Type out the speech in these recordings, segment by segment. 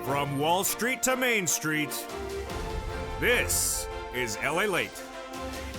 From Wall Street to Main Street, this is Lalate.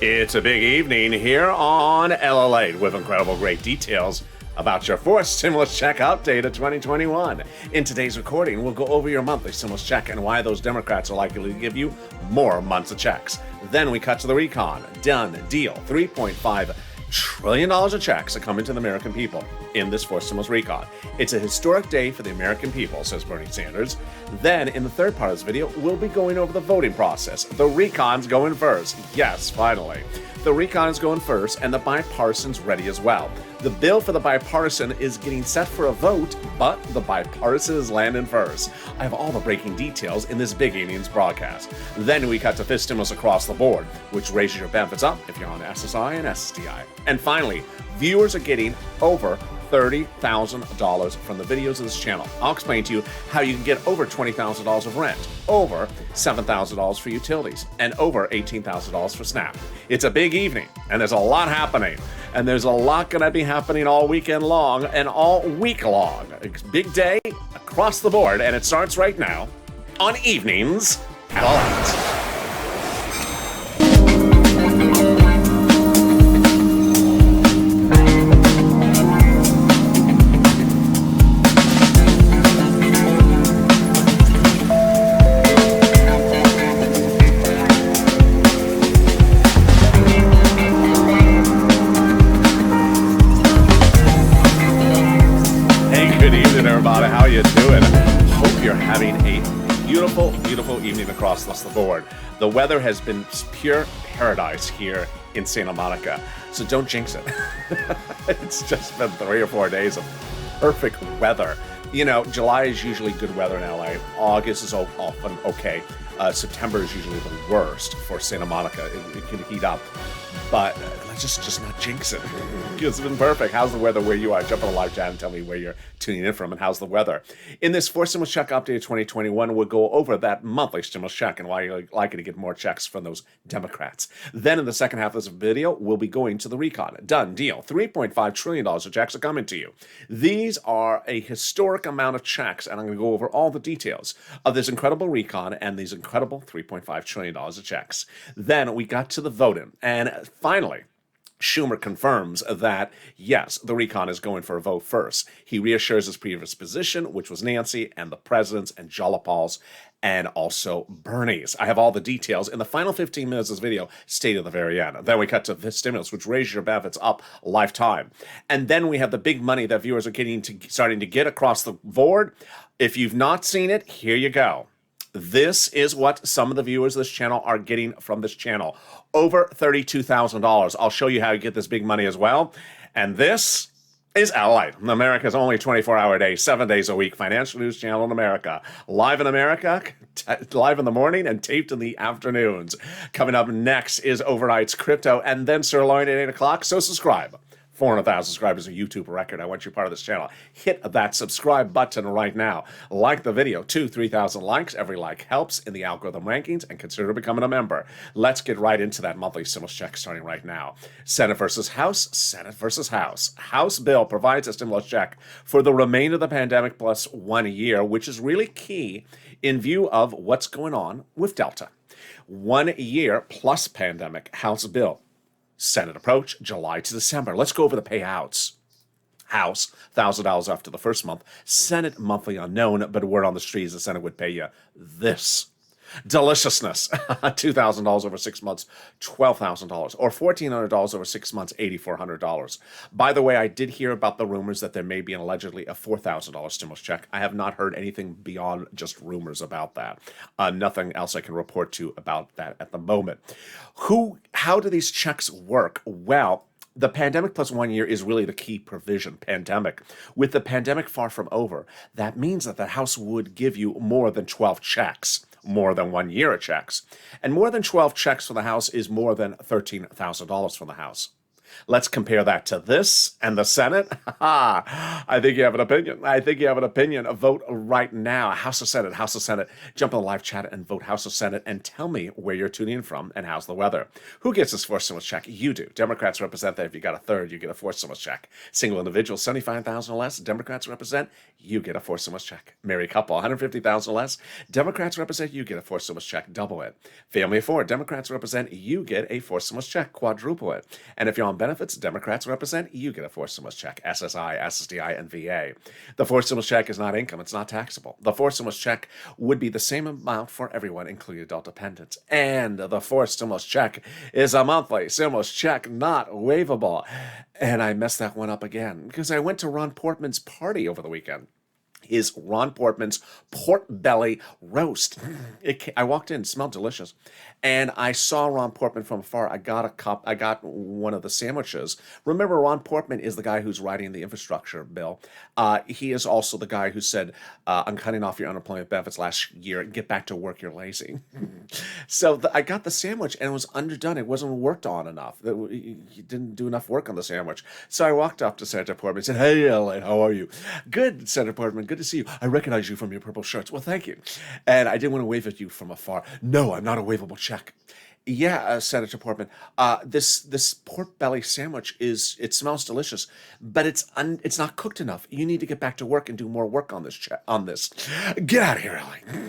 It's a big evening here on Lalate with incredible great details about your fourth stimulus check update of 2021. In today's recording, we'll go over your monthly stimulus check and why those Democrats are likely to give you more months of checks. Then we cut to the recon. Done deal. $3.5 trillion of checks are coming to the American people in this fourth stimulus recon. It's a historic day for the American people, says Bernie Sanders. Then, in the third part of this video, we'll be going over the voting process. The recon's going first. Yes, finally. The recon is going first, and the bipartisan's ready as well. The bill for the bipartisan is getting set for a vote, but the bipartisan is landing first. I have all the breaking details in this big evening's broadcast. Then we cut to fifth stimulus across the board, which raises your benefits up if you're on SSI and SSDI. And finally, viewers are getting over $30,000 from the videos of this channel. I'll explain to you how you can get over $20,000 of rent, over $7,000 for utilities, and over $18,000 for SNAP. It's a big evening, and there's a lot happening. And there's a lot going to be happening all weekend long and all week long. It's a big day across the board, and it starts right now on Evenings at Lalate. How you doing? Hope you're having a beautiful, beautiful evening across the board. The weather has been pure paradise here in Santa Monica, so don't jinx it. It's just been 3 or 4 days of perfect weather. You know, July is usually good weather in LA. August is often okay. September is usually the worst for Santa Monica. It can heat up. But let's just not jinx it. It's been perfect. How's the weather where you are? Jump on the live chat and tell me where you're tuning in from and how's the weather. In this fourth stimulus check update of 2021, we'll go over that monthly stimulus check and why you're likely to get more checks from those Democrats. Then in the second half of this video, we'll be going to the recon. Done deal. $3.5 trillion of checks are coming to you. These are a historic amount of checks, and I'm going to go over all the details of this incredible recon and these incredible $3.5 trillion of checks. Then we got to the voting, and finally, Schumer confirms that, yes, the recon is going for a vote first. He reassures his previous position, which was Nancy and the president's and Jalopal's and also Bernie's. I have all the details in the final 15 minutes of this video, stayed at the very end. Then we cut to this stimulus, which raises your benefits up lifetime. And then we have the big money that viewers are starting to get across the board. If you've not seen it, here you go. This is what some of the viewers of this channel are getting from this channel. Over $32,000. I'll show you how you get this big money as well. And this is Lalate, America's only 24-hour day, 7 days a week financial news channel in America. Live in America, live in the morning and taped in the afternoons. Coming up next is Overnight's Crypto and then Sirloin at 8 o'clock, so subscribe. 400,000 subscribers, a YouTube record. I want you part of this channel. Hit that subscribe button right now. Like the video. 3,000 likes. Every like helps in the algorithm rankings, and consider becoming a member. Let's get right into that monthly stimulus check starting right now. Senate versus House. Senate versus House. House bill provides a stimulus check for the remainder of the pandemic plus 1 year, which is really key in view of what's going on with Delta. 1 year plus pandemic. House bill. Senate approach, July to December. Let's go over the payouts. House, $1,000 after the first month. Senate, monthly unknown, but word on the street is the Senate would pay you this. Deliciousness, $2,000 over 6 months, $12,000, or $1,400 over 6 months, $8,400. By the way, I did hear about the rumors that there may be allegedly a $4,000 stimulus check. I have not heard anything beyond just rumors about that. Nothing else I can report to about that at the moment. How do these checks work? Well, the pandemic plus 1 year is really the key provision, pandemic. With the pandemic far from over, that means that the House would give you more than 12 checks. More than 1 year of checks. And more than 12 checks for the House is more than $13,000 for the House. Let's compare that to this and the Senate. I think you have an opinion. I think you have an opinion. Vote right now. House or Senate, House or Senate. Jump on the live chat and vote House or Senate and tell me where you're tuning in from and how's the weather. Who gets this forced stimulus check? You do. Democrats represent that. If you got a third, you get a forced stimulus check. Single individual, 75,000 or less. Democrats represent, you get a forced stimulus check. Married couple, 150,000 or less. Democrats represent, you get a forced stimulus check. Double it. Family of four, Democrats represent, you get a forced stimulus check. Quadruple it. And if you're on benefits, Democrats represent, you get a forced stimulus check. SSI, SSDI, and VA. The forced stimulus check is not income. It's not taxable. The forced stimulus check would be the same amount for everyone, including adult dependents. And the forced stimulus check is a monthly stimulus check, not waivable. And I messed that one up again because I went to Ron Portman's party over the weekend. Is Ron Portman's pork belly roast. I walked in, smelled delicious, and I saw Ron Portman from afar. I got one of the sandwiches. Remember, Ron Portman is the guy who's writing the infrastructure bill. He is also the guy who said, I'm cutting off your unemployment benefits last year. Get back to work, you're lazy. So I got the sandwich, and it was underdone. It wasn't worked on enough. He didn't do enough work on the sandwich. So I walked up to Senator Portman and said, hey, Lalate, how are you? Good, Senator Portman. Good to see you. I recognize you from your purple shirts. Well, thank you. And I didn't want to wave at you from afar. No, I'm not a waivable check. Yeah, Senator Portman. This pork belly sandwich it smells delicious, but it's not cooked enough. You need to get back to work and do more work on this. Get out of here, Ellie.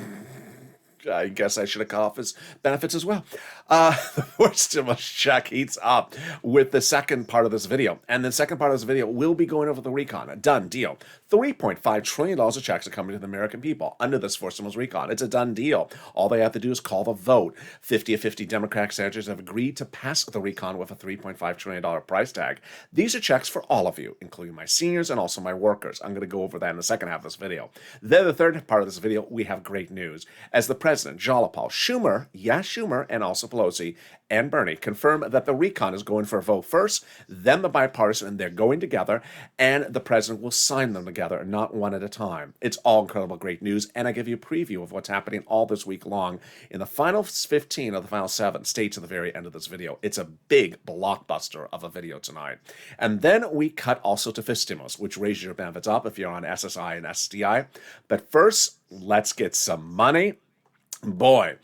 I guess I should have cut off his benefits as well. The forced stimulus check heats up with the second part of this video. And the second part of this video will be going over the recon. A done deal. $3.5 trillion of checks are coming to the American people under this forced stimulus recon. It's a done deal. All they have to do is call the vote. 50 of 50 Democratic senators have agreed to pass the recon with a $3.5 trillion price tag. These are checks for all of you, including my seniors and also my workers. I'm going to go over that in the second half of this video. Then the third part of this video, we have great news. As the President, Jalopal, Schumer, and also Pelosi and Bernie confirm that the recon is going for a vote first, then the bipartisan, and they're going together, and the president will sign them together, not one at a time. It's all incredible great news, and I give you a preview of what's happening all this week long in the final 15 of the final 7 states at the very end of this video. It's a big blockbuster of a video tonight. And then we cut also to fifth stimulus, which raises your benefits up if you're on SSI and SSDI. But first, let's get some money. Boy,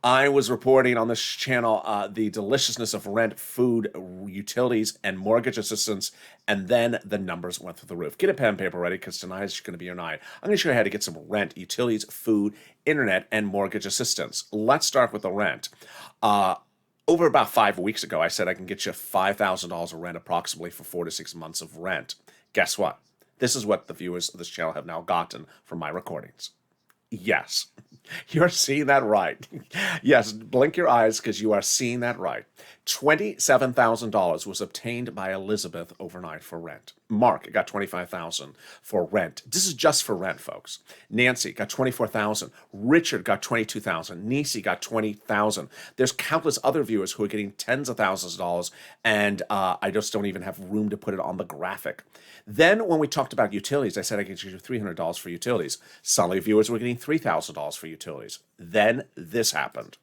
I was reporting on this channel the deliciousness of rent, food, utilities, and mortgage assistance, and then the numbers went through the roof. Get a pen and paper ready because tonight is going to be your night. I'm going to show you how to get some rent, utilities, food, internet, and mortgage assistance. Let's start with the rent. Over about 5 weeks ago, I said I can get you $5,000 of rent approximately for 4 to 6 months of rent. Guess what? This is what the viewers of this channel have now gotten from my recordings. Yes, you're seeing that right. Yes, blink your eyes because you are seeing that right. $27,000 was obtained by Elizabeth overnight for rent. Mark got $25,000 for rent. This is just for rent, folks. Nancy got $24,000. Richard got $22,000. Nisi got $20,000. There's countless other viewers who are getting tens of thousands of dollars, and I just don't even have room to put it on the graphic. Then when we talked about utilities, I said I could get you $300 for utilities. Suddenly viewers were getting $3,000 for utilities. Then this happened.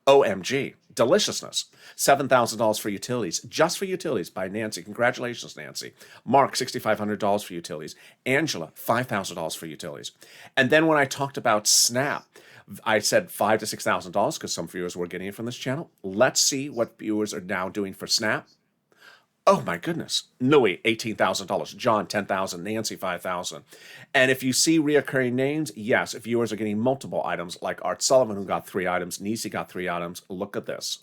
OMG, deliciousness. $7,000 for utilities, just for utilities by Nancy. Congratulations, Nancy. Mark, $6,500 for utilities. Angela, $5,000 for utilities. And then when I talked about SNAP, I said $5,000 to $6,000 because some viewers were getting it from this channel. Let's see what viewers are now doing for SNAP. Oh my goodness. Louis, $18,000. John, $10,000. Nancy, $5,000. And if you see reoccurring names, yes, viewers are getting multiple items like Art Sullivan, who got 3 items. Nisi got 3 items. Look at this.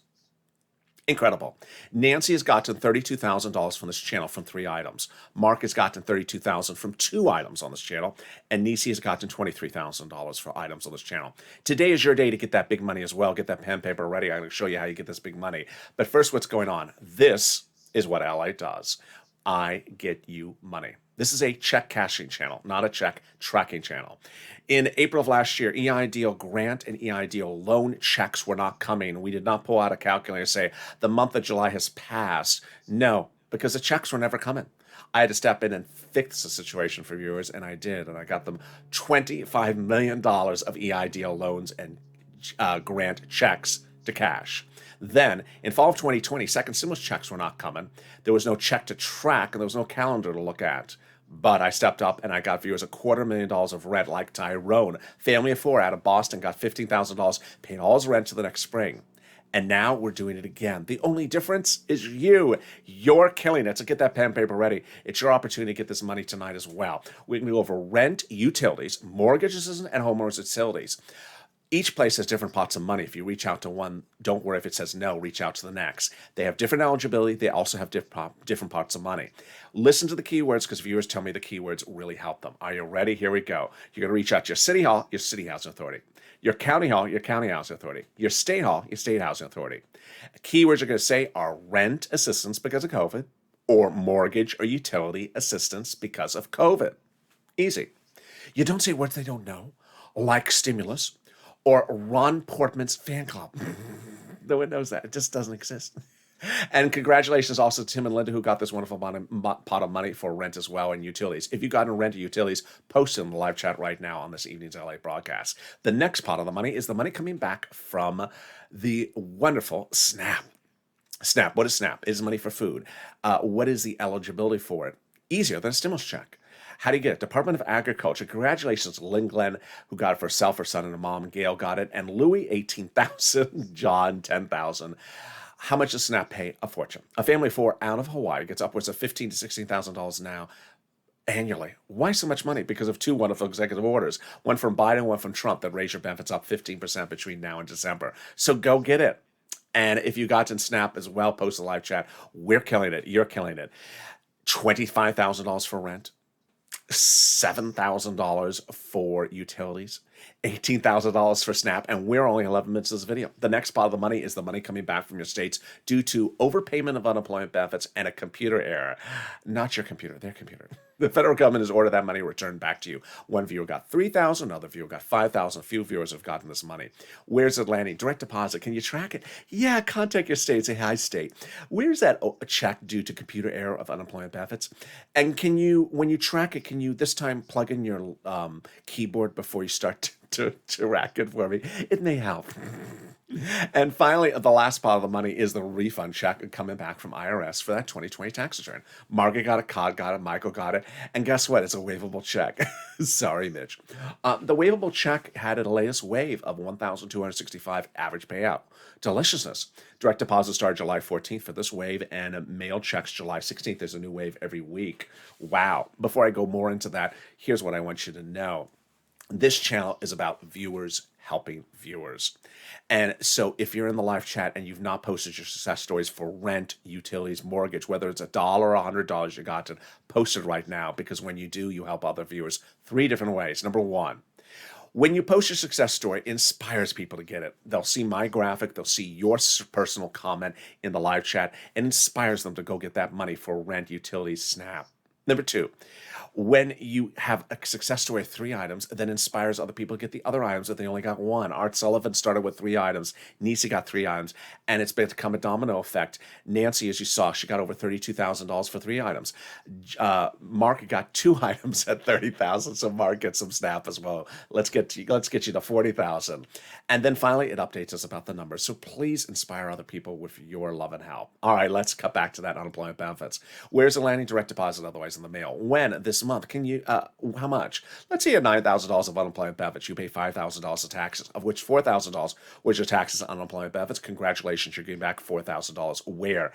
Incredible. Nancy has gotten $32,000 from this channel from 3 items. Mark has gotten $32,000 from 2 items on this channel. And Nisi has gotten $23,000 for items on this channel. Today is your day to get that big money as well. Get that pen and paper ready. I'm going to show you how you get this big money. But first, what's going on? This is what Ally does. I get you money. This is a check cashing channel, not a check tracking channel. In April of last year, EIDL grant and EIDL loan checks were not coming. We did not pull out a calculator and say, the month of July has passed. No, because the checks were never coming. I had to step in and fix the situation for viewers, and I did. And I got them $25 million of EIDL loans and grant checks to cash. Then, in fall of 2020, second stimulus checks were not coming. There was no check to track, and there was no calendar to look at. But I stepped up and I got viewers $250,000 of rent, like Tyrone, family of 4 out of Boston, got $15,000, paid all his rent to the next spring. And now we're doing it again. The only difference is you. You're killing it. So get that pen and paper ready. It's your opportunity to get this money tonight as well. We can go over rent, utilities, mortgages, and homeowners utilities. Each place has different pots of money. If you reach out to one, don't worry if it says no, reach out to the next. They have different eligibility. They also have different pots of money. Listen to the keywords because viewers tell me the keywords really help them. Are you ready? Here we go. You're going to reach out to your city hall, your city housing authority. Your county hall, your county housing authority. Your state hall, your state housing authority. Keywords you're going to say are rent assistance because of COVID or mortgage or utility assistance because of COVID. Easy. You don't say words they don't know, like stimulus, or Ron Portman's fan club. No one knows that. It just doesn't exist. And congratulations also to Tim and Linda who got this wonderful pot of money for rent as well and utilities. If you got in rent or utilities, post it in the live chat right now on this evening's LA broadcast. The next pot of the money is the money coming back from the wonderful SNAP. SNAP, what is SNAP? It is money for food. What is the eligibility for it? Easier than a stimulus check. How do you get it? Department of Agriculture. Congratulations to Lynn Glenn, who got it for herself, her son, and her mom. Gail got it. And Louie, $18,000. John, $10,000. How much does SNAP pay? A fortune. A family of 4 out of Hawaii gets upwards of $15,000 to $16,000 now annually. Why so much money? Because of 2 wonderful executive orders. One from Biden, one from Trump that raise your benefits up 15% between now and December. So go get it. And if you got in SNAP as well, post a live chat. We're killing it. You're killing it. $25,000 for rent. $7,000 for utilities, $18,000 for SNAP, and we're only 11 minutes of this video. The next part of the money is the money coming back from your states due to overpayment of unemployment benefits and a computer error. Not your computer, their computer. The federal government has ordered that money returned back to you. One viewer got $3,000, another viewer got $5,000. A few viewers have gotten this money. Where's it landing? Direct deposit. Can you track it? Yeah, contact your state. Say, hi, state. Where's that check due to computer error of unemployment benefits? And can you, when you track it, can you this time plug in your keyboard before you start to rack it for me? It may help. And finally, the last part of the money is the refund check coming back from IRS for that 2020 tax return. Margaret got it, Cod got it, Michael got it, and guess what? It's a waivable check. Sorry, Mitch. The waivable check had a latest wave of $1,265 average payout. Deliciousness. Direct deposit started July 14th for this wave, and mail checks July 16th. There's a new wave every week. Wow. Before I go more into that, here's what I want you to know. This channel is about viewers helping viewers. And so if you're in the live chat and you've not posted your success stories for rent, utilities, mortgage, whether it's $1 or $100 you got to post it right now, because when you do, you help other viewers 3 different ways. Number 1, when you post your success story, it inspires people to get it. They'll see my graphic, they'll see your personal comment in the live chat, and inspires them to go get that money for rent, utilities, SNAP. Number 2, when you have a success story of 3 items, that inspires other people to get the other items that they only got 1. Art Sullivan started with 3 items. Nisi got 3 items, and it's become a domino effect. Nancy, as you saw, she got over $32,000 for 3 items. Mark got 2 items at $30,000, so Mark gets some SNAP as well. Let's get you to $40,000. And then finally, it updates us about the numbers. So please inspire other people with your love and help. All right, let's cut back to that unemployment benefits. Where's the landing? Direct deposit, otherwise in the mail. When? This month. Can you, how much? Let's say you have $9,000 of unemployment benefits. You pay $5,000 of taxes, of which $4,000 was your taxes on unemployment benefits. Congratulations, you're getting back $4,000. Where?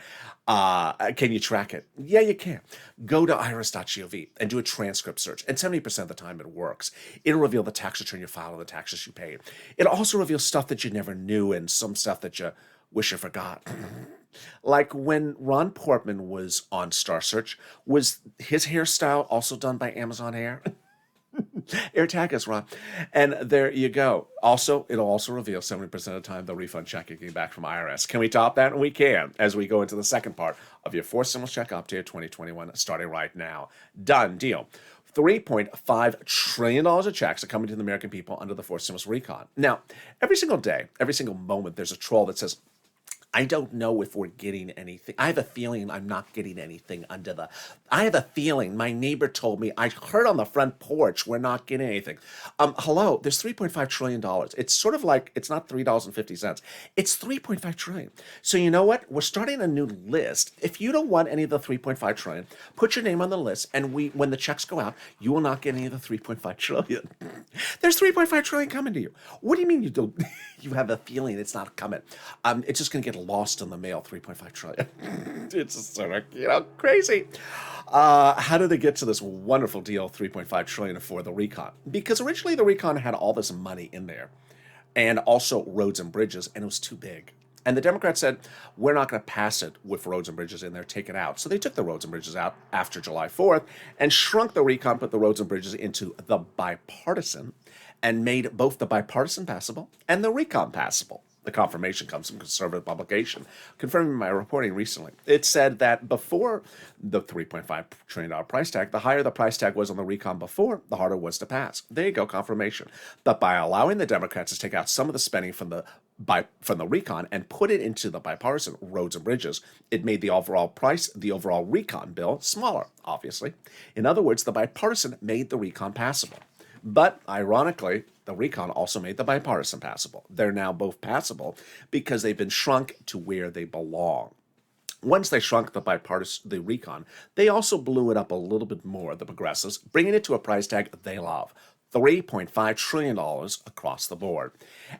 Can you track it? Yeah, you can. Go to iris.gov and do a transcript search. And 70% of the time it works. It'll reveal the tax return you filed and the taxes you paid. It'll also reveal stuff that you never knew and some stuff that you wish you forgot. Like when Ron Portman was on Star Search, was his hairstyle also done by Amazon Hair? Air tag us, Ron. And there you go. Also, it'll also reveal 70% of the time the refund check you're getting back from IRS. Can we top that? We can, as we go into the second part of your 4th stimulus check update 2021, starting right now. Done deal. $3.5 trillion of checks are coming to the American people under the 4th stimulus recon. Now, every single day, every single moment, there's a troll that says, I don't know if we're getting anything. I have a feeling I'm not getting anything under the. I have a feeling my neighbor told me, I heard on the front porch, we're not getting anything. Hello, there's $3.5 trillion. It's sort of like, it's not $3.50. It's $3.5 trillion. So you know what? We're starting a new list. If you don't want any of the $3.5 trillion, put your name on the list, and when the checks go out, you will not get any of the $3.5 trillion. There's $3.5 trillion coming to you. What do you mean you don't? You have a feeling it's not coming. It's just going to get lost in the mail, $3.5 trillion. It's just sort of, crazy. How did they get to this wonderful deal, $3.5 trillion for the recon? Because originally the recon had all this money in there, and also roads and bridges, and it was too big. And the Democrats said, we're not going to pass it with roads and bridges in there, take it out. So they took the roads and bridges out after July 4th and shrunk the recon, put the roads and bridges into the bipartisan, and made both the bipartisan passable and the recon passable. The confirmation comes from conservative publication, confirming my reporting recently. It said that before the $3.5 trillion price tag, the higher the price tag was on the recon before, the harder it was to pass. There you go, confirmation. But by allowing the Democrats to take out some of the spending from the recon and put it into the bipartisan roads and bridges, it made the overall recon bill smaller, obviously. In other words, the bipartisan made the recon passable. But ironically, the recon also made the bipartisan passable. They're now both passable because they've been shrunk to where they belong. Once they shrunk the recon, they also blew it up a little bit more, the progressives, bringing it to a price tag they love. $3.5 trillion across the board.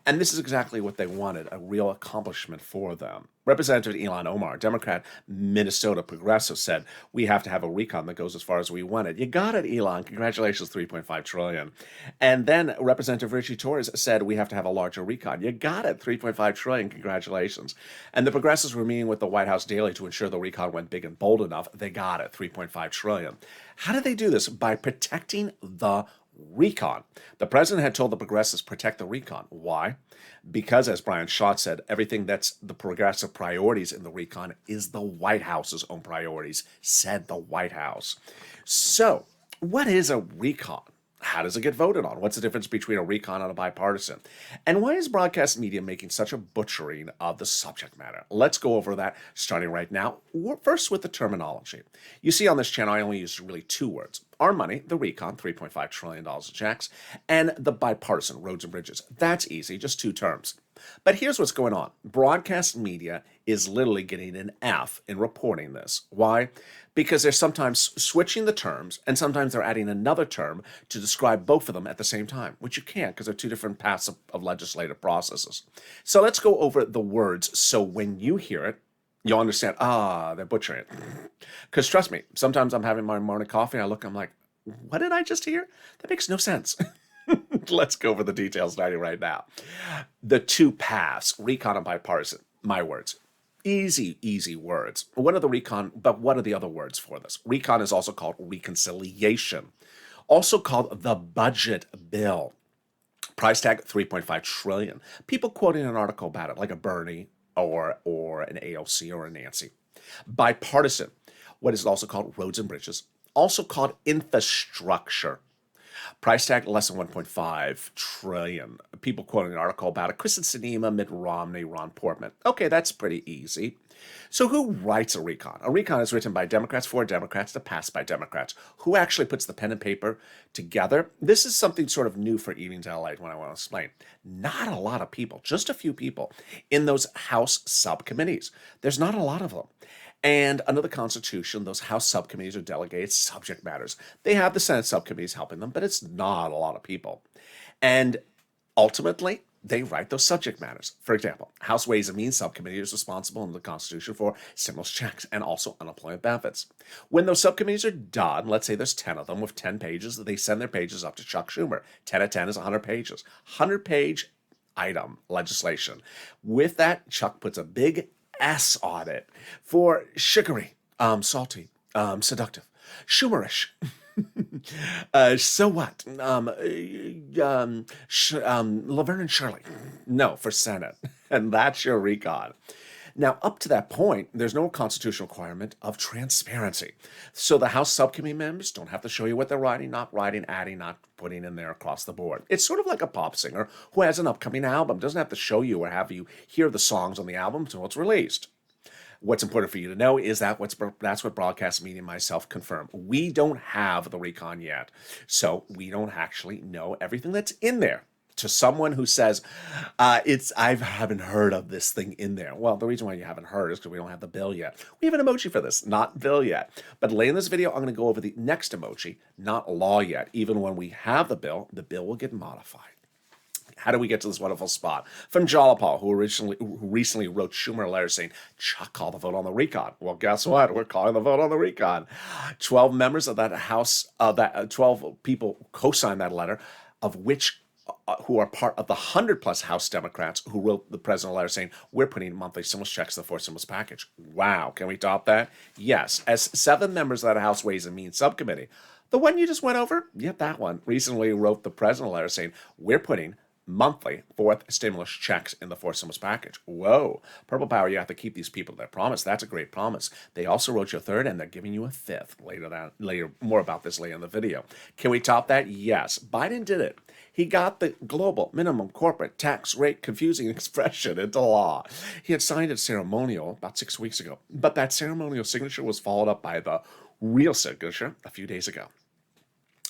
And this is exactly what they wanted, a real accomplishment for them. Representative Ilhan Omar, Democrat, Minnesota progressive, said, we have to have a recon that goes as far as we want it. You got it, Elon. Congratulations, $3.5 trillion. And then Representative Richie Torres said, we have to have a larger recon. You got it, $3.5 trillion. Congratulations. And the progressives were meeting with the White House daily to ensure the recon went big and bold enough. They got it, $3.5 trillion. How did they do this? By protecting the recon. The president had told the progressives protect the recon. Why? Because, as Brian Schott said, everything that's the progressive priorities in the recon is the White House's own priorities, said the White House. So, what is a recon? How does it get voted on? What's the difference between a recon and a bipartisan? And why is broadcast media making such a butchering of the subject matter? Let's go over that starting right now. First with the terminology. You see on this channel, I only use really two words. Our money, the recon, $3.5 trillion of checks, and the bipartisan, roads and bridges. That's easy, just two terms. But here's what's going on. Broadcast media is literally getting an F in reporting this. Why? Because they're sometimes switching the terms, and sometimes they're adding another term to describe both of them at the same time, which you can't because they're two different paths of legislative processes. So let's go over the words so when you hear it, you'll understand, they're butchering it. Because trust me, sometimes I'm having my morning coffee, I'm like, what did I just hear? That makes no sense. Let's go over the details starting right now. The two paths, recon and bipartisan, my words. Easy words. What are the recon, but what are the other words for this? Recon is also called reconciliation, also called the budget bill. Price tag, $3.5 trillion. People quoting an article about it, like a Bernie or an AOC or a Nancy. Bipartisan, what is also called roads and bridges, also called infrastructure. Price tag less than $1.5 trillion. People quoting an article about it. Kristen Sinema, Mitt Romney, Ron Portman. Okay, that's pretty easy. So who writes a recon? A recon is written by Democrats for Democrats to pass by Democrats. Who actually puts the pen and paper together? This is something sort of new for Evenings LA when I want to explain. Not a lot of people, just a few people in those House subcommittees. There's not a lot of them. And under the Constitution, those House subcommittees are delegated subject matters. They have the Senate subcommittees helping them, but it's not a lot of people. And ultimately, they write those subject matters. For example, House Ways and Means Subcommittee is responsible under the Constitution for stimulus checks and also unemployment benefits. When those subcommittees are done, let's say there's 10 of them with 10 pages, they send their pages up to Chuck Schumer. 10 of 10 is 100 pages. 100-page item legislation. With that, Chuck puts a big S on it for sugary, salty, seductive, Schumerish. So what? Laverne and Shirley. No, for Senate. And that's your recon. Now, up to that point, there's no constitutional requirement of transparency. So the House subcommittee members don't have to show you what they're writing, not writing, adding, not putting in there across the board. It's sort of like a pop singer who has an upcoming album, doesn't have to show you or have you hear the songs on the album until it's released. What's important for you to know is that's what broadcast media and myself confirm. We don't have the recon yet, so we don't actually know everything that's in there. To someone who says, I haven't heard of this thing in there. Well, the reason why you haven't heard is because we don't have the bill yet. We have an emoji for this, not bill yet. But later in this video, I'm going to go over the next emoji, not law yet. Even when we have the bill will get modified. How do we get to this wonderful spot? From Jalapal, who recently wrote Schumer a letter saying, Chuck, call the vote on the recon. Well, guess what? We're calling the vote on the recon. 12 members of that House, 12 people co-signed that letter, of which who are part of the 100-plus House Democrats who wrote the president a letter saying, we're putting monthly stimulus checks to the fourth stimulus package. Wow. Can we top that? Yes. As 7 members of that House Ways and Means subcommittee, the one you just went over, yep, that one, recently wrote the president a letter saying, we're putting monthly fourth stimulus checks in the fourth stimulus package. Whoa. Purple Power, you have to keep these people their promise. That's a great promise. They also wrote you a third, and they're giving you a fifth. Later, more about this later in the video. Can we top that? Yes. Biden did it. He got the global minimum corporate tax rate confusing expression into law. He had signed it ceremonial about 6 weeks ago, but that ceremonial signature was followed up by the real signature a few days ago.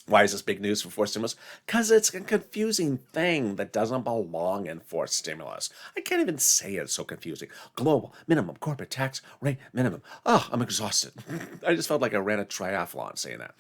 Why is this big news for forced stimulus? Because it's a confusing thing that doesn't belong in forced stimulus. I can't even say it. It's so confusing. Global minimum corporate tax rate minimum. Oh, I'm exhausted. I just felt like I ran a triathlon saying that.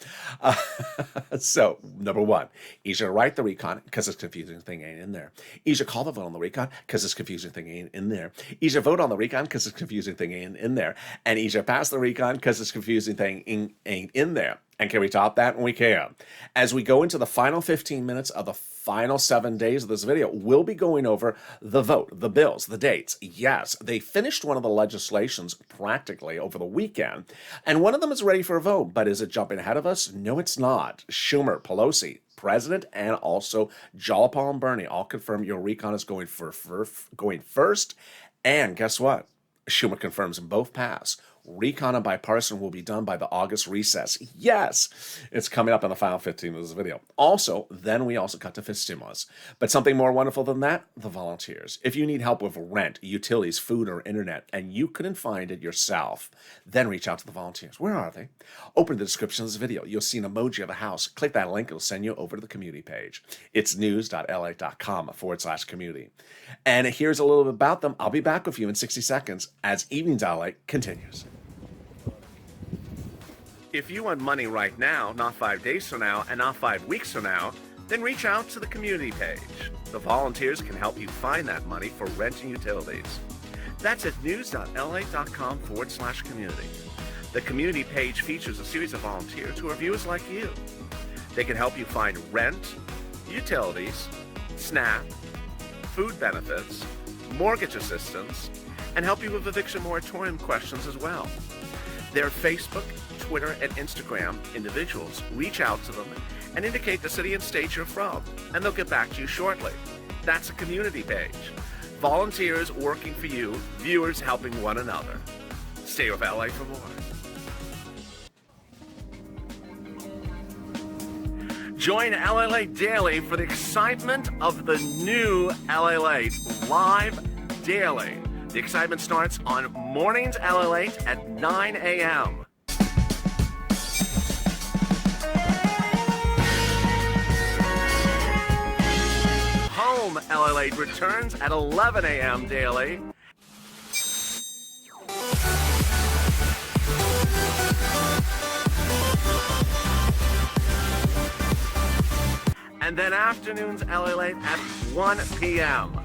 So, number one, you should write the recon because this confusing thing ain't in there. You should call the vote on the recon because this confusing thing ain't in there. You should vote on the recon because this confusing thing ain't in there. And you should pass the recon because this confusing thing ain't in there. And can we top that? And we can. As we go into the final 15 minutes of the final 7 days of this video, we'll be going over the vote, the bills, the dates. Yes, they finished one of the legislations practically over the weekend, and one of them is ready for a vote. But is it jumping ahead of us? No, it's not. Schumer, Pelosi, President, and also Jalapal and Bernie all confirm your recon is going first. And guess what? Schumer confirms them both pass. Recon and bipartisan will be done by the August recess. Yes, it's coming up in the final 15 of this video. Also, then we also cut to fifth stimulus. But something more wonderful than that, the volunteers. If you need help with rent, utilities, food, or internet, and you couldn't find it yourself, then reach out to the volunteers. Where are they? Open the description of this video. You'll see an emoji of a house. Click that link. It'll send you over to the community page. It's news.la.com/community. And here's a little bit about them. I'll be back with you in 60 seconds as Evenings LA continues. If you want money right now, not 5 days from now, and not 5 weeks from now, then reach out to the community page. The volunteers can help you find that money for rent and utilities. That's at news.la.com/community. The community page features a series of volunteers who are viewers like you. They can help you find rent, utilities, SNAP, food benefits, mortgage assistance, and help you with eviction moratorium questions as well. Their Facebook, Twitter, and Instagram individuals reach out to them and indicate the city and state you're from, and they'll get back to you shortly. That's a community page. Volunteers working for you, viewers helping one another. Stay with LA for more. Join LA Daily for the excitement of the new LA live daily. The excitement starts on mornings LA at 9 a.m. Home LA returns at 11 a.m. daily. And then afternoons LA at 1 p.m.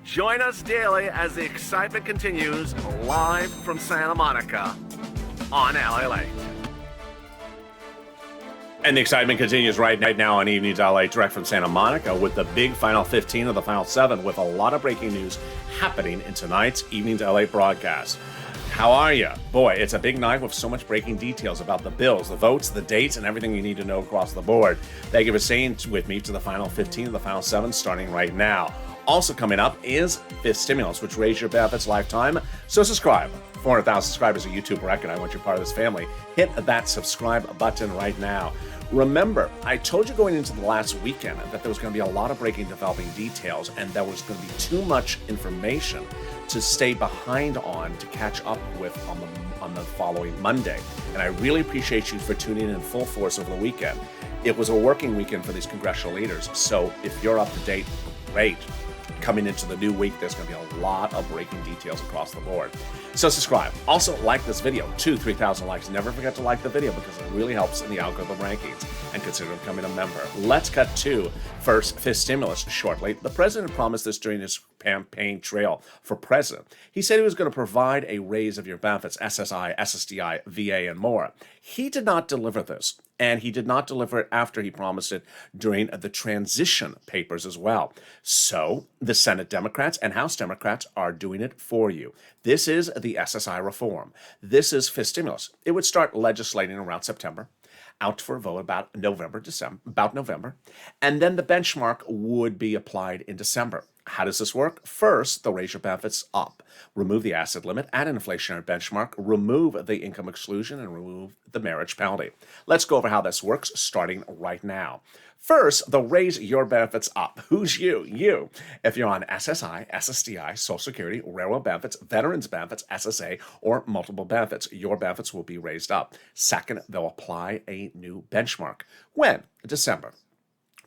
Join us daily as the excitement continues live from Santa Monica on LA. And the excitement continues right now on Evenings LA, direct from Santa Monica, with the big final 15 of the final 7, with a lot of breaking news happening in tonight's Evenings LA broadcast. How are you? Boy, it's a big night with so much breaking details about the bills, the votes, the dates, and everything you need to know across the board. Thank you for staying with me to the final 15 of the final 7 starting right now. Also coming up is Fifth Stimulus, which raise your benefits lifetime. So subscribe. 400,000 subscribers on YouTube record. I want you part of this family. Hit that subscribe button right now. Remember, I told you going into the last weekend that there was going to be a lot of breaking, developing details, and there was going to be too much information to stay behind on to catch up with on the following Monday. And I really appreciate you for tuning in full force over the weekend. It was a working weekend for these congressional leaders, so if you're up to date, great. Coming into the new week, there's going to be a lot of breaking details across the board. So subscribe. Also, like this video. 3,000 likes. Never forget to like the video because it really helps in the algorithm rankings. And consider becoming a member. Let's cut to first Fifth Stimulus shortly. The president promised this during his campaign trail for president. He said he was going to provide a raise of your benefits, SSI, SSDI, VA, and more. He did not deliver this. And he did not deliver it after he promised it during the transition papers as well. So the Senate Democrats and House Democrats are doing it for you. This is the SSI reform. This is Fifth Stimulus. It would start legislating around September, out for a vote about November, and then the benchmark would be applied in December. How does this work? First, they'll raise your benefits up, remove the asset limit, add an inflationary benchmark, remove the income exclusion, and remove the marriage penalty. Let's go over how this works, starting right now. First, they'll raise your benefits up. Who's you? You. If you're on SSI, SSDI, Social Security, railroad benefits, veterans benefits, SSA, or multiple benefits, your benefits will be raised up. Second, they'll apply a new benchmark. When? December.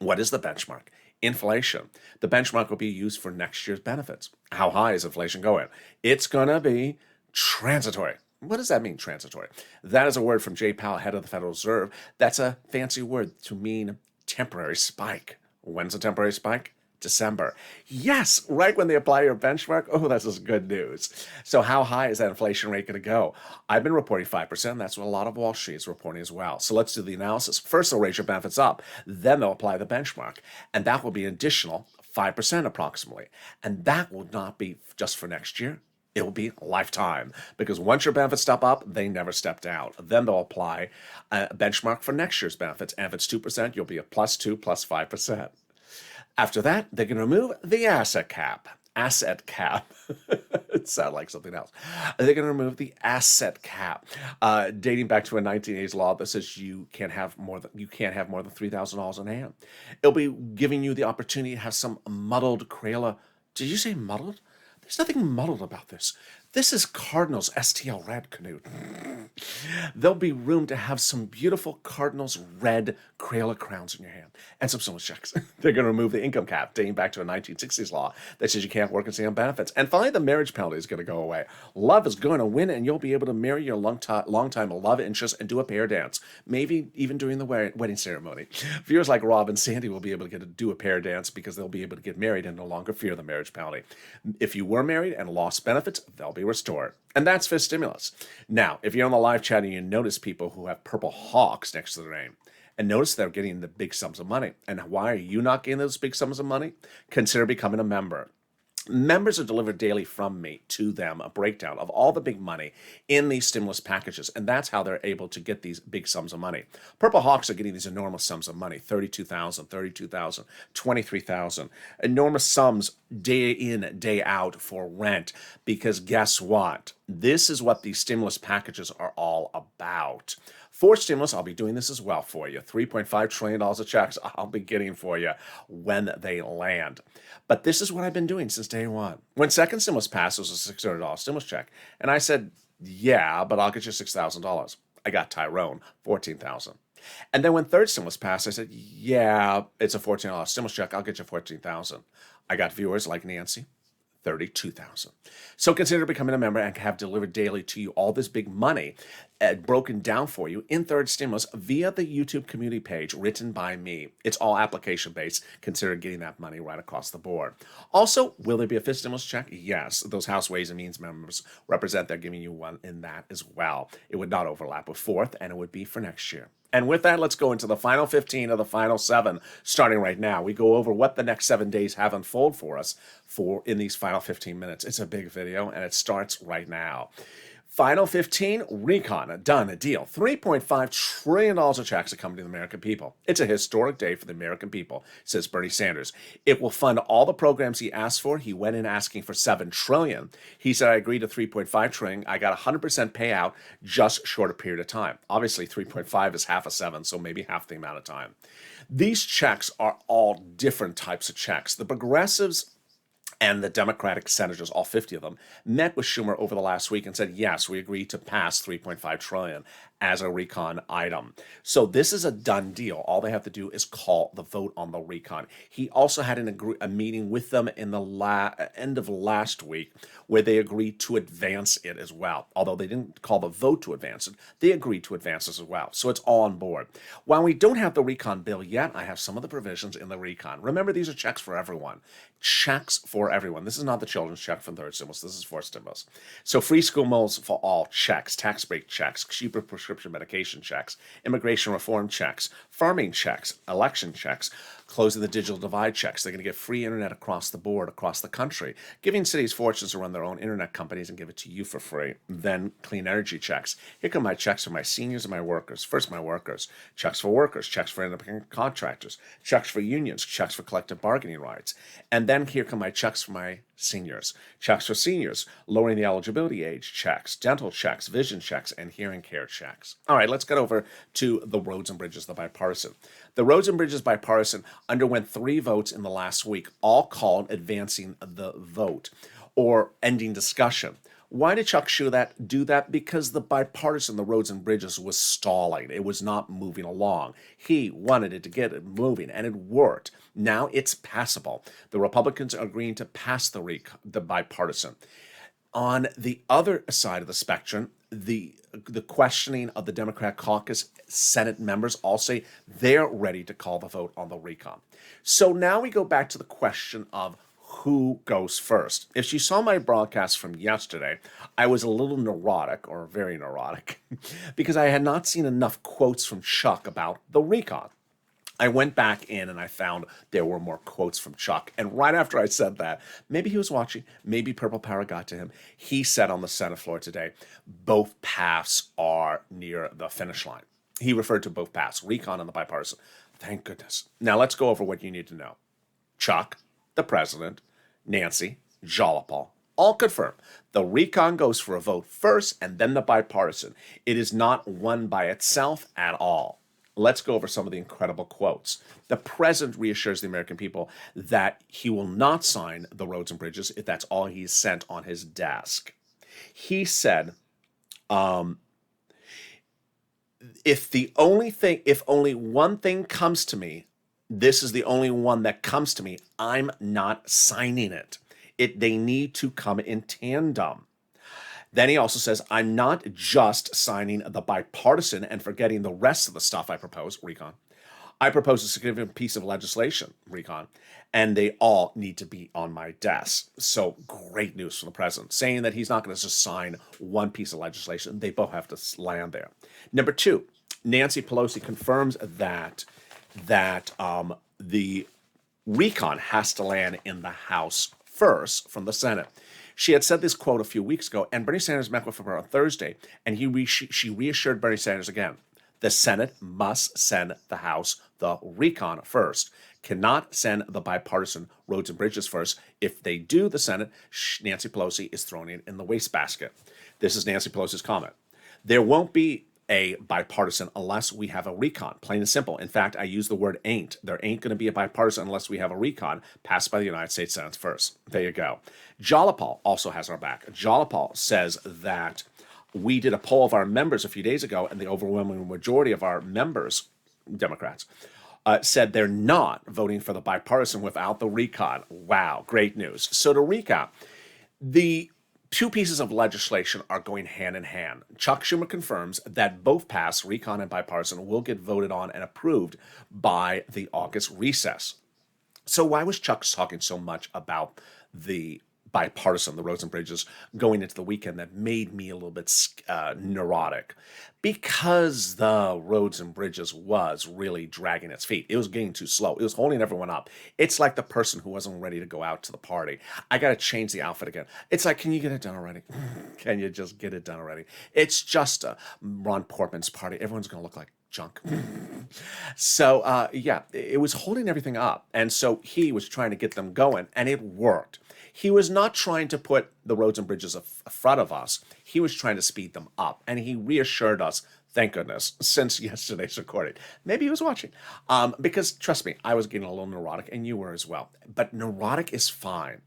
What is the benchmark? Inflation. The benchmark will be used for next year's benefits. How high is inflation going? It's going to be transitory. What does that mean, transitory? That is a word from Jay Powell, head of the Federal Reserve. That's a fancy word to mean temporary spike. When's a temporary spike? December. Yes, right when they apply your benchmark. Oh, this is good news. So how high is that inflation rate going to go? I've been reporting 5%. That's what a lot of Wall Street is reporting as well. So let's do the analysis. First, they'll raise your benefits up. Then they'll apply the benchmark. And that will be an additional 5% approximately. And that will not be just for next year. It will be lifetime because once your benefits step up, they never step down. Then they'll apply a benchmark for next year's benefits. And if it's 2%, you'll be a +2 +5%. After that, they can remove the asset cap. Asset cap. It sounds like something else. They're going to remove the asset cap, dating back to a 1980s law that says you can't have more than $3,000 in hand. It'll be giving you the opportunity to have some muddled Crayola. Did you say muddled? There's nothing muddled about this. This is Cardinals STL Red, Canute. There'll be room to have some beautiful Cardinals red Crayola crowns in your hand and some stimulus checks. They're going to remove the income cap dating back to a 1960s law that says you can't work and stay on benefits. And finally, the marriage penalty is going to go away. Love is going to win, and you'll be able to marry your long-time love interest and do a pair dance, maybe even during the wedding ceremony. Viewers like Rob and Sandy will be able to do a pair dance because they'll be able to get married and no longer fear the marriage penalty. If you were married and lost benefits, they'll be restored. And that's Fifth Stimulus. Now, if you're on the live chat and you notice people who have purple hawks next to their name, and notice they're getting the big sums of money. And why are you not getting those big sums of money? Consider becoming a member. Members are delivered daily from me to them a breakdown of all the big money in these stimulus packages, and that's how they're able to get these big sums of money. Purple Hawks are getting these enormous sums of money, $32,000, $32,000, $23,000, enormous sums day in, day out for rent, because guess what? This is what these stimulus packages are all about. For stimulus, I'll be doing this as well for you. $3.5 trillion of checks I'll be getting for you when they land. But this is what I've been doing since day one. When second stimulus passed, it was a $600 stimulus check. And I said, yeah, but I'll get you $6,000. I got Tyrone, $14,000. And then when third stimulus passed, I said, yeah, it's a $14 stimulus check. I'll get you $14,000. I got viewers like Nancy, $32,000. So consider becoming a member and have delivered daily to you all this big money broken down for you in third stimulus via the YouTube community page written by me. It's all application based. Consider getting that money right across the board. Also, will there be a fifth stimulus check? Yes. Those House Ways and Means members represent they're giving you one in that as well. It would not overlap with fourth, and it would be for next year. And with that, let's go into the final 15 of the final 7, starting right now. We go over what the next 7 days have unfold for us in these final 15 minutes. It's a big video, and it starts right now. Final 15, recon, done, a deal. $3.5 trillion of checks are coming to the American people. It's a historic day for the American people, says Bernie Sanders. It will fund all the programs he asked for. He went in asking for $7 trillion. He said, I agreed to $3.5 trillion. I got 100% payout, just short a period of time. Obviously, 3.5 is half of 7, so maybe half the amount of time. These checks are all different types of checks. The progressives and the Democratic senators, all 50 of them, met with Schumer over the last week and said, yes, we agree to pass $3.5 trillion as a recon item. So this is a done deal. All they have to do is call the vote on the recon. He also had a meeting with them in the end of last week where they agreed to advance it as well. Although they didn't call the vote to advance it, they agreed to advance this as well. So it's all on board. While we don't have the recon bill yet, I have some of the provisions in the recon. Remember, these are checks for everyone. Checks for everyone. This is not the children's check from third stimulus. This is fourth stimulus. So free school meals for all, checks, tax break checks, cheaper prescription medication checks, immigration reform checks, farming checks, election checks, closing the digital divide checks. They're going to get free internet across the board, across the country, giving cities fortunes to run their own internet companies and give it to you for free. Then clean energy checks. Here come my checks for my seniors and my workers. First, my workers. Checks for workers, checks for independent contractors, checks for unions, checks for collective bargaining rights. And then here come my checks for my seniors. Checks for seniors, lowering the eligibility age checks, dental checks, vision checks, and hearing care checks. All right, let's get over to the roads and bridges, the bipartisan. The roads and bridges bipartisan underwent 3 votes in the last week, all called advancing the vote or ending discussion. Why did Chuck Schumer do that? Because the bipartisan, the roads and bridges, was stalling. It was not moving along. He wanted it to get it moving, and it worked. Now it's passable. The Republicans are agreeing to pass the bipartisan. On the other side of the spectrum, the questioning of the Democrat caucus Senate members all say they're ready to call the vote on the recon. So now we go back to the question of who goes first. If you saw my broadcast from yesterday, I was a little neurotic, or very neurotic, because I had not seen enough quotes from Chuck about the recon. I went back in and I found there were more quotes from Chuck. And right after I said that, maybe he was watching, maybe Purple Power got to him. He said on the Senate floor today, both paths are near the finish line. He referred to both paths, recon and the bipartisan. Thank goodness. Now let's go over what you need to know. Chuck, the president, Nancy, Jalopal, all confirm. The recon goes for a vote first and then the bipartisan. It is not one by itself at all. Let's go over some of the incredible quotes. The president reassures the American people that he will not sign the roads and bridges if that's all he's sent on his desk. He said, if only one thing comes to me, this is the only one that comes to me, I'm not signing it. They need to come in tandem. Then he also says, I'm not just signing the bipartisan and forgetting the rest of the stuff I propose, recon. I propose a significant piece of legislation, recon, and they all need to be on my desk. So great news from the president, saying that he's not going to just sign one piece of legislation. They both have to land there. Number 2, Nancy Pelosi confirms that the recon has to land in the House first from the Senate. She had said this quote a few weeks ago, and Bernie Sanders met with her on Thursday, and she reassured Bernie Sanders again. The Senate must send the House the recon first, cannot send the bipartisan roads and bridges first. If they do the Senate, Nancy Pelosi is throwing it in the wastebasket. This is Nancy Pelosi's comment. There won't be a bipartisan unless we have a recon, plain and simple. In fact, I use the word ain't. There ain't going to be a bipartisan unless we have a recon passed by the United States Senate first. There you go. Jalopal also has our back. Jalopal says that we did a poll of our members a few days ago, and the overwhelming majority of our members, Democrats, said they're not voting for the bipartisan without the recon. Wow, great news. So to recap, the 2 pieces of legislation are going hand in hand. Chuck Schumer confirms that both paths, recon and bipartisan, will get voted on and approved by the August recess. So why was Chuck talking so much about the bipartisan, the roads and bridges, going into the weekend that made me a little bit neurotic, because the roads and bridges was really dragging its feet. It was getting too slow. It was holding everyone up. It's like the person who wasn't ready to go out to the party. I got to change the outfit again. It's like, can you get it done already? Can you just get it done already? It's just a Ron Portman's party. Everyone's going to look like junk. So, yeah, it was holding everything up. And so he was trying to get them going, and it worked. He was not trying to put the roads and bridges in front of us. He was trying to speed them up. And he reassured us, thank goodness, since yesterday's recording. Maybe he was watching. Because, trust me, I was getting a little neurotic, and you were as well. But neurotic is fine.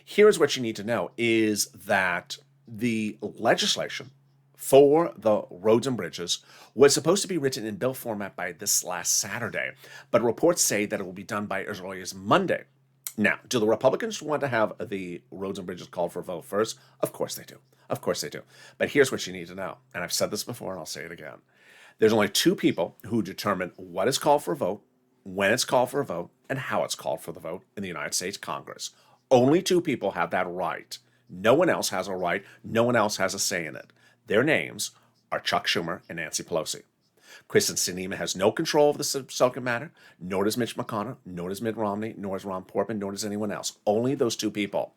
Here's what you need to know, is that the legislation for the roads and bridges was supposed to be written in bill format by this last Saturday. But reports say that it will be done by as early as Monday. Now, do the Republicans want to have the roads and bridges called for a vote first? Of course they do. Of course they do. But here's what you need to know, and I've said this before and I'll say it again. There's only two people who determine what is called for a vote, when it's called for a vote, and how it's called for the vote in the United States Congress. Only two people have that right. No one else has a right. No one else has a say in it. Their names are Chuck Schumer and Nancy Pelosi. Kristen Sinema has no control of the subject matter, nor does Mitch McConnell, nor does Mitt Romney, nor does Ron Portman, nor does anyone else. Only those two people.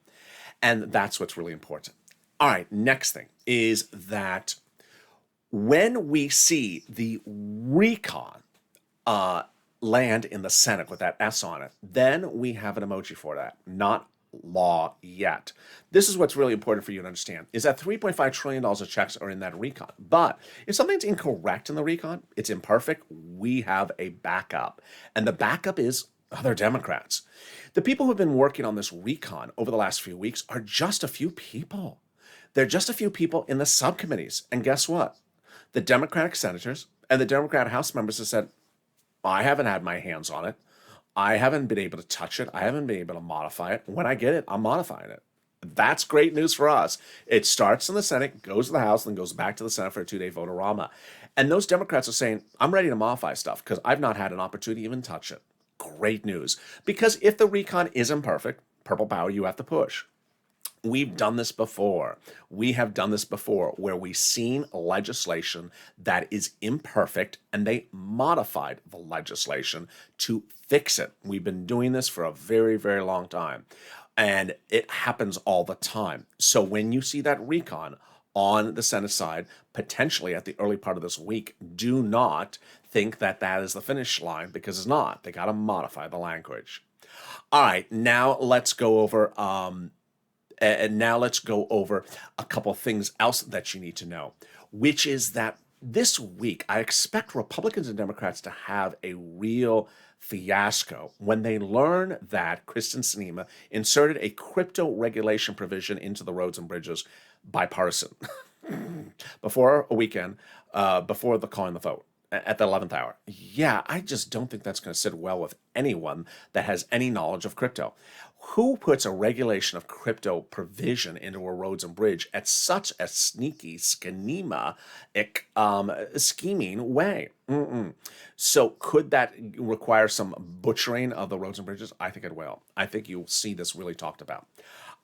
And that's what's really important. All right, next thing is that when we see the recon land in the Senate with that S on it, then we have an emoji for that, not law yet. This is what's really important for you to understand, is that $3.5 trillion of checks are in that recon. But if something's incorrect in the recon, it's imperfect, we have a backup. And the backup is other Democrats. The people who have been working on this recon over the last few weeks are just a few people. They're just a few people in the subcommittees. And guess what? The Democratic senators and the Democratic House members have said, I haven't had my hands on it. I haven't been able to touch it. I haven't been able to modify it. When I get it, I'm modifying it. That's great news for us. It starts in the Senate, goes to the House, then goes back to the Senate for a 2-day vote-a-rama. And those Democrats are saying, I'm ready to modify stuff because I've not had an opportunity to even touch it. Great news. Because if the recon is imperfect, purple power, you have to push. We've done this before. We have done this before where we've seen legislation that is imperfect and they modified the legislation to fix it. We've been doing this for a very, very long time. And it happens all the time. So when you see that recon on the Senate side, potentially at the early part of this week, do not think that that is the finish line, because it's not. They got to modify the language. All right, now let's go over a couple of things else that you need to know, which is that this week I expect Republicans and Democrats to have a real fiasco when they learn that Kristen Sinema inserted a crypto regulation provision into the roads and bridges bipartisan before a weekend, before the calling the vote at the 11th hour. Yeah, I just don't think that's going to sit well with anyone that has any knowledge of crypto. Who puts a regulation of crypto provision into a roads and bridge at such a sneaky, scheming way? So could that require some butchering of the roads and bridges? I think it will. I think you'll see this really talked about.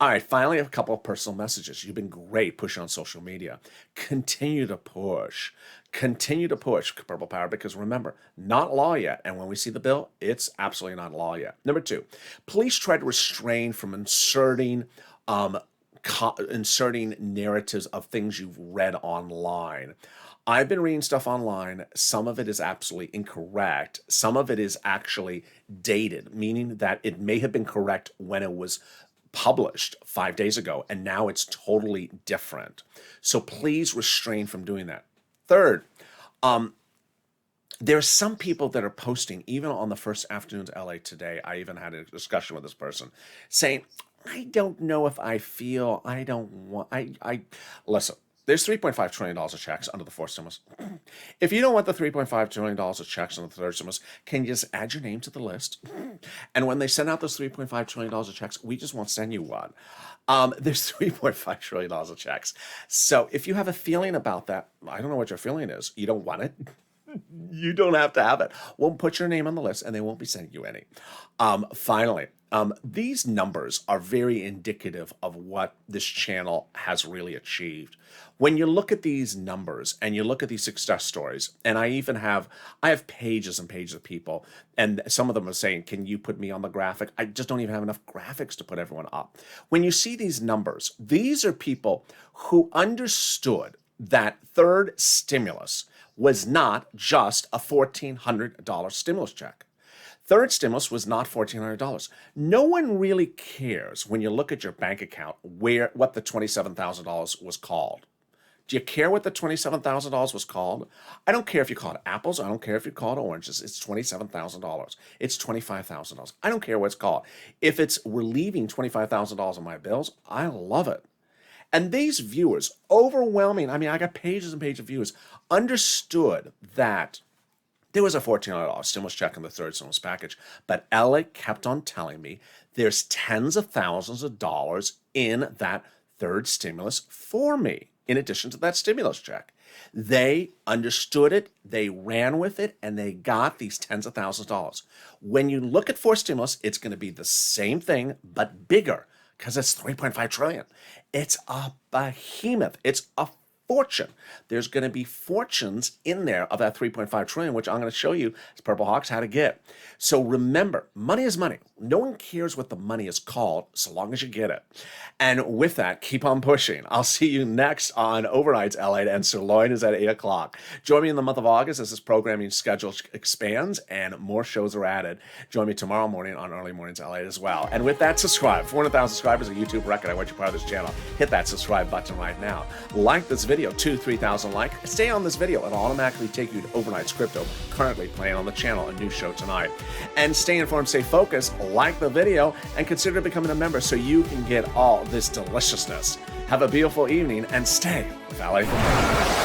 All right, finally, a couple of personal messages. You've been great pushing on social media. Continue to push. Continue to push, Purple Power, because remember, not law yet. And when we see the bill, it's absolutely not law yet. Number two, please try to restrain from inserting narratives of things you've read online. I've been reading stuff online. Some of it is absolutely incorrect. Some of it is actually dated, meaning that it may have been correct when it was published 5 days ago, and now it's totally different. So please restrain from doing that. Third, there are some people that are posting, even on the First Afternoons LA Today, I even had a discussion with this person, saying, I don't know if I feel, I don't want, listen, there's $3.5 trillion of checks under the fourth stimulus. If you don't want the $3.5 trillion of checks under the third stimulus, can you just add your name to the list? And when they send out those $3.5 trillion of checks, we just won't send you one. There's $3.5 trillion of checks. So if you have a feeling about that, I don't know what your feeling is. You don't want it? You don't have to have it. Won't put your name on the list, and they won't be sending you any. Finally, these numbers are very indicative of what this channel has really achieved. When you look at these numbers and you look at these success stories, and I have pages and pages of people, and some of them are saying, can you put me on the graphic? I just don't even have enough graphics to put everyone up. When you see these numbers, these are people who understood that third stimulus was not just a $1,400 stimulus check. Third stimulus was not $1,400. No one really cares when you look at your bank account what the $27,000 was called. Do you care what the $27,000 was called? I don't care if you call it apples. I don't care if you call it oranges. It's $27,000. It's $25,000. I don't care what it's called. If it's relieving $25,000 on my bills, I love it. And these viewers, overwhelming, I mean, I got pages and pages of viewers, understood that there was a $1,400 stimulus check in the third stimulus package, but Ella kept on telling me there's tens of thousands of dollars in that third stimulus for me, in addition to that stimulus check. They understood it, they ran with it, and they got these tens of thousands of dollars. When you look at fourth stimulus, it's going to be the same thing, but bigger, because it's $3.5 trillion. It's a behemoth. It's a fortune. There's going to be fortunes in there of that $3.5 trillion, which I'm going to show you as Purple Hawks how to get. So remember, money is money. No one cares what the money is called so long as you get it. And with that, keep on pushing. I'll see you next on Overnights Lalate, and Sirloin is at 8 o'clock. Join me in the month of August as this programming schedule expands and more shows are added. Join me tomorrow morning on Early Mornings Lalate as well. And with that, subscribe. 400,000 subscribers, a YouTube record. I want you part of this channel. Hit that subscribe button right now. Like this video, 2,000-3,000 likes. Stay on this video. It'll automatically take you to Overnight's Crypto, currently playing on the channel, a new show tonight. And stay informed, stay focused, like the video, and consider becoming a member so you can get all this deliciousness. Have a beautiful evening and stay with Lalate.